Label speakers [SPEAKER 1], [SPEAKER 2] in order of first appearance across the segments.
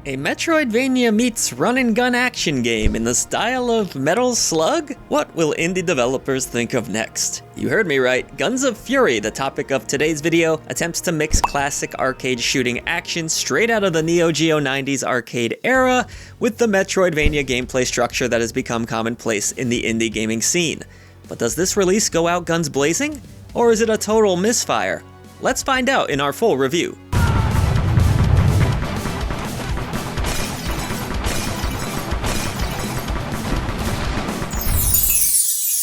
[SPEAKER 1] A Metroidvania meets run-and-gun action game in the style of Metal Slug? What will indie developers think of next? You heard me right, Guns of Fury, the topic of today's video, attempts to mix classic arcade shooting action straight out of the Neo Geo 90s arcade era with the Metroidvania gameplay structure that has become commonplace in the indie gaming scene. But does this release go out guns blazing? Or is it a total misfire? Let's find out in our full review.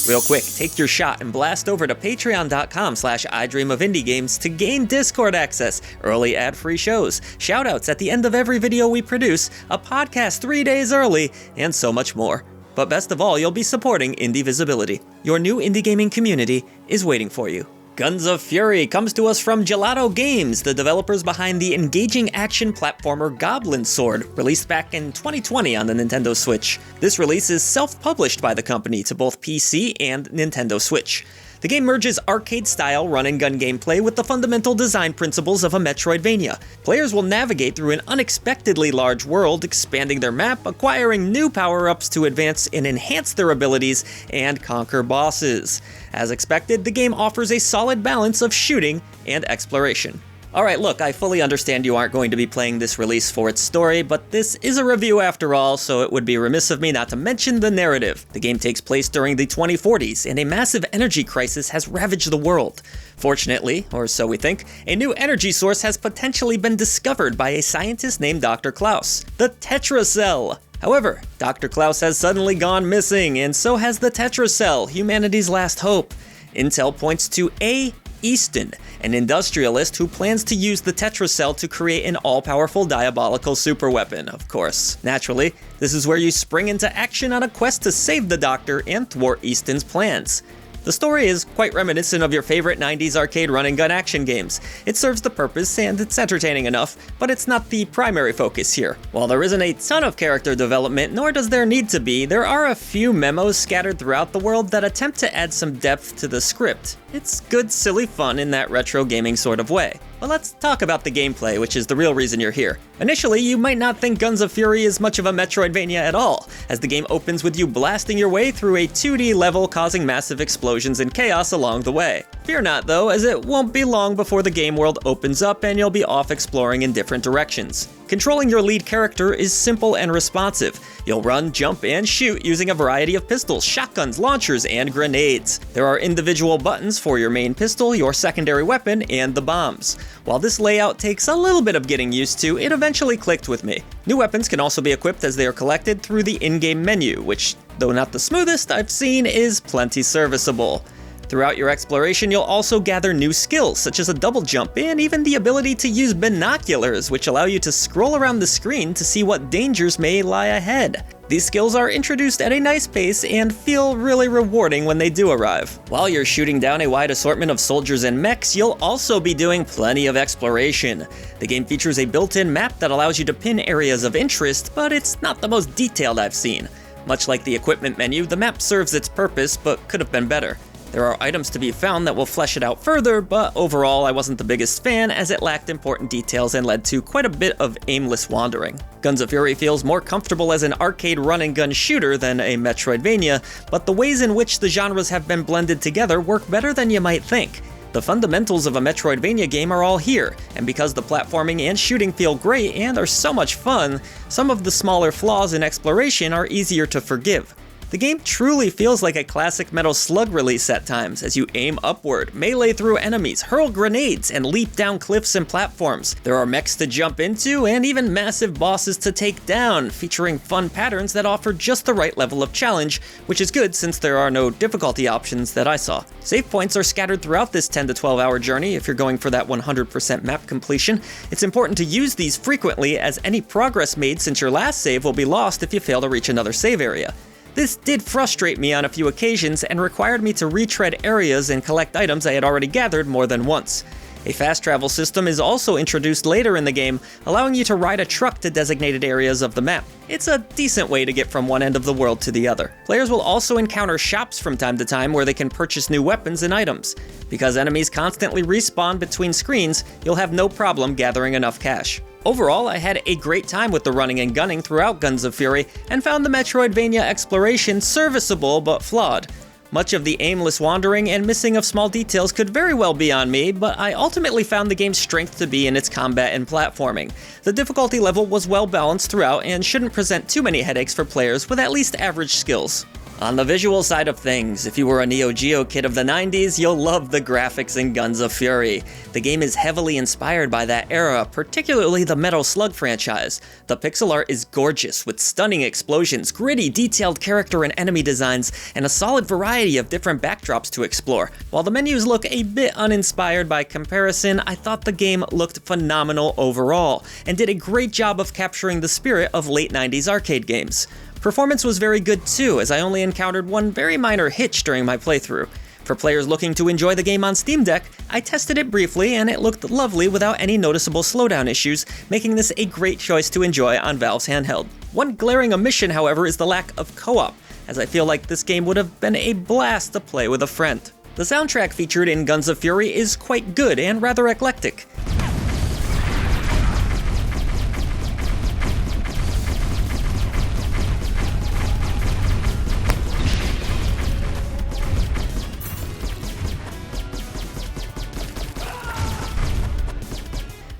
[SPEAKER 1] Real quick, take your shot and blast over to patreon.com/idreamofindiegames to gain Discord access, early ad-free shows, shoutouts at the end of every video we produce, a podcast 3 days early, and so much more. But best of all, you'll be supporting indie visibility. Your new indie gaming community is waiting for you. Guns of Fury comes to us from Gelato Games, the developers behind the engaging action platformer Goblin Sword, released back in 2020 on the Nintendo Switch. This release is self-published by the company to both PC and Nintendo Switch. The game merges arcade-style run-and-gun gameplay with the fundamental design principles of a Metroidvania. Players will navigate through an unexpectedly large world, expanding their map, acquiring new power-ups to advance and enhance their abilities, and conquer bosses. As expected, the game offers a solid balance of shooting and exploration. Alright, look, I fully understand you aren't going to be playing this release for its story, but this is a review after all, so it would be remiss of me not to mention the narrative. The game takes place during the 2040s, and a massive energy crisis has ravaged the world. Fortunately, or so we think, a new energy source has potentially been discovered by a scientist named Dr. Klaus, the Tetracell. However, Dr. Klaus has suddenly gone missing, and so has the Tetracell, humanity's last hope. Intel points to A. Easton, an industrialist who plans to use the Tetracell to create an all-powerful diabolical superweapon, of course. Naturally, this is where you spring into action on a quest to save the Doctor and thwart Easton's plans. The story is quite reminiscent of your favorite 90s arcade run-and-gun action games. It serves the purpose and it's entertaining enough, but it's not the primary focus here. While there isn't a ton of character development, nor does there need to be, there are a few memos scattered throughout the world that attempt to add some depth to the script. It's good, silly fun in that retro gaming sort of way. But let's talk about the gameplay, which is the real reason you're here. Initially, you might not think Guns of Fury is much of a Metroidvania at all, as the game opens with you blasting your way through a 2D level causing massive explosions and chaos along the way. Fear not though, as it won't be long before the game world opens up and you'll be off exploring in different directions. Controlling your lead character is simple and responsive. You'll run, jump, and shoot using a variety of pistols, shotguns, launchers, and grenades. There are individual buttons for your main pistol, your secondary weapon, and the bombs. While this layout takes a little bit of getting used to, it eventually clicked with me. New weapons can also be equipped as they are collected through the in-game menu, which, though not the smoothest I've seen, is plenty serviceable. Throughout your exploration, you'll also gather new skills, such as a double jump and even the ability to use binoculars, which allow you to scroll around the screen to see what dangers may lie ahead. These skills are introduced at a nice pace and feel really rewarding when they do arrive. While you're shooting down a wide assortment of soldiers and mechs, you'll also be doing plenty of exploration. The game features a built-in map that allows you to pin areas of interest, but it's not the most detailed I've seen. Much like the equipment menu, the map serves its purpose, but could have been better. There are items to be found that will flesh it out further, but overall I wasn't the biggest fan as it lacked important details and led to quite a bit of aimless wandering. Guns of Fury feels more comfortable as an arcade run-and-gun shooter than a Metroidvania, but the ways in which the genres have been blended together work better than you might think. The fundamentals of a Metroidvania game are all here, and because the platforming and shooting feel great and are so much fun, some of the smaller flaws in exploration are easier to forgive. The game truly feels like a classic Metal Slug release at times, as you aim upward, melee through enemies, hurl grenades, and leap down cliffs and platforms. There are mechs to jump into, and even massive bosses to take down, featuring fun patterns that offer just the right level of challenge, which is good since there are no difficulty options that I saw. Save points are scattered throughout this 10 to 12 hour journey if you're going for that 100% map completion. It's important to use these frequently, as any progress made since your last save will be lost if you fail to reach another save area. This did frustrate me on a few occasions and required me to retread areas and collect items I had already gathered more than once. A fast travel system is also introduced later in the game, allowing you to ride a truck to designated areas of the map. It's a decent way to get from one end of the world to the other. Players will also encounter shops from time to time where they can purchase new weapons and items. Because enemies constantly respawn between screens, you'll have no problem gathering enough cash. Overall, I had a great time with the running and gunning throughout Guns of Fury, and found the Metroidvania exploration serviceable but flawed. Much of the aimless wandering and missing of small details could very well be on me, but I ultimately found the game's strength to be in its combat and platforming. The difficulty level was well balanced throughout and shouldn't present too many headaches for players with at least average skills. On the visual side of things, if you were a Neo Geo kid of the 90s, you'll love the graphics in Guns of Fury. The game is heavily inspired by that era, particularly the Metal Slug franchise. The pixel art is gorgeous, with stunning explosions, gritty, detailed character and enemy designs, and a solid variety of different backdrops to explore. While the menus look a bit uninspired by comparison, I thought the game looked phenomenal overall, and did a great job of capturing the spirit of late 90s arcade games. Performance was very good too, as I only encountered one very minor hitch during my playthrough. For players looking to enjoy the game on Steam Deck, I tested it briefly and it looked lovely without any noticeable slowdown issues, making this a great choice to enjoy on Valve's handheld. One glaring omission, however, is the lack of co-op, as I feel like this game would have been a blast to play with a friend. The soundtrack featured in Guns of Fury is quite good and rather eclectic.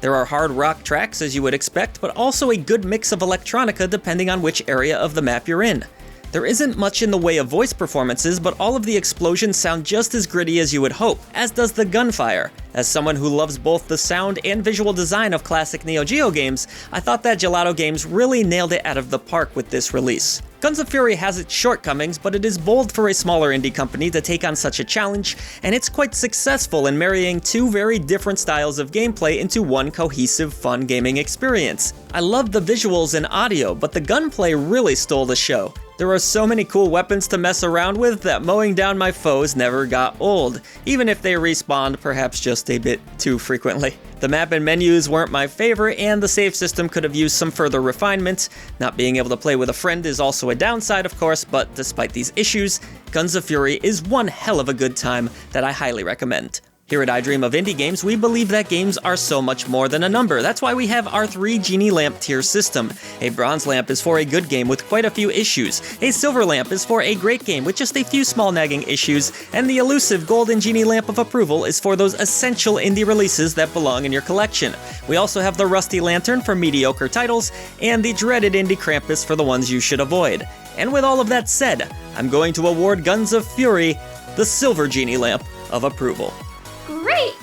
[SPEAKER 1] There are hard rock tracks as you would expect, but also a good mix of electronica depending on which area of the map you're in. There isn't much in the way of voice performances, but all of the explosions sound just as gritty as you would hope, as does the gunfire. As someone who loves both the sound and visual design of classic Neo Geo games, I thought that Gelato Games really nailed it out of the park with this release. Guns of Fury has its shortcomings, but it is bold for a smaller indie company to take on such a challenge, and it's quite successful in marrying two very different styles of gameplay into one cohesive, fun gaming experience. I love the visuals and audio, but the gunplay really stole the show. There are so many cool weapons to mess around with that mowing down my foes never got old, even if they respawned perhaps just a bit too frequently. The map and menus weren't my favorite, and the save system could have used some further refinement. Not being able to play with a friend is also a downside, of course, but despite these issues, Guns of Fury is one hell of a good time that I highly recommend. Here at I Dream of Indie Games, we believe that games are so much more than a number. That's why we have our 3 Genie Lamp tier system. A bronze lamp is for a good game with quite a few issues. A silver lamp is for a great game with just a few small nagging issues. And the elusive golden Genie Lamp of approval is for those essential indie releases that belong in your collection. We also have the Rusty Lantern for mediocre titles, and the dreaded Indie Krampus for the ones you should avoid. And with all of that said, I'm going to award Guns of Fury the silver Genie Lamp of approval.
[SPEAKER 2] Great!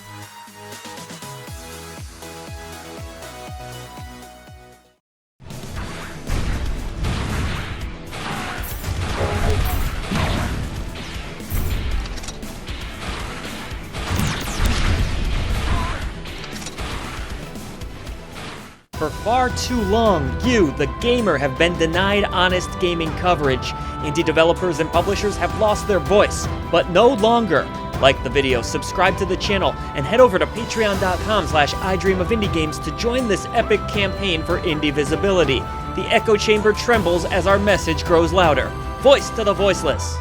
[SPEAKER 1] For far too long, you, the gamer, have been denied honest gaming coverage. Indie developers and publishers have lost their voice, but no longer. Like the video, subscribe to the channel, and head over to patreon.com/idreamofindiegames to join this epic campaign for indie visibility. The echo chamber trembles as our message grows louder. Voice to the voiceless!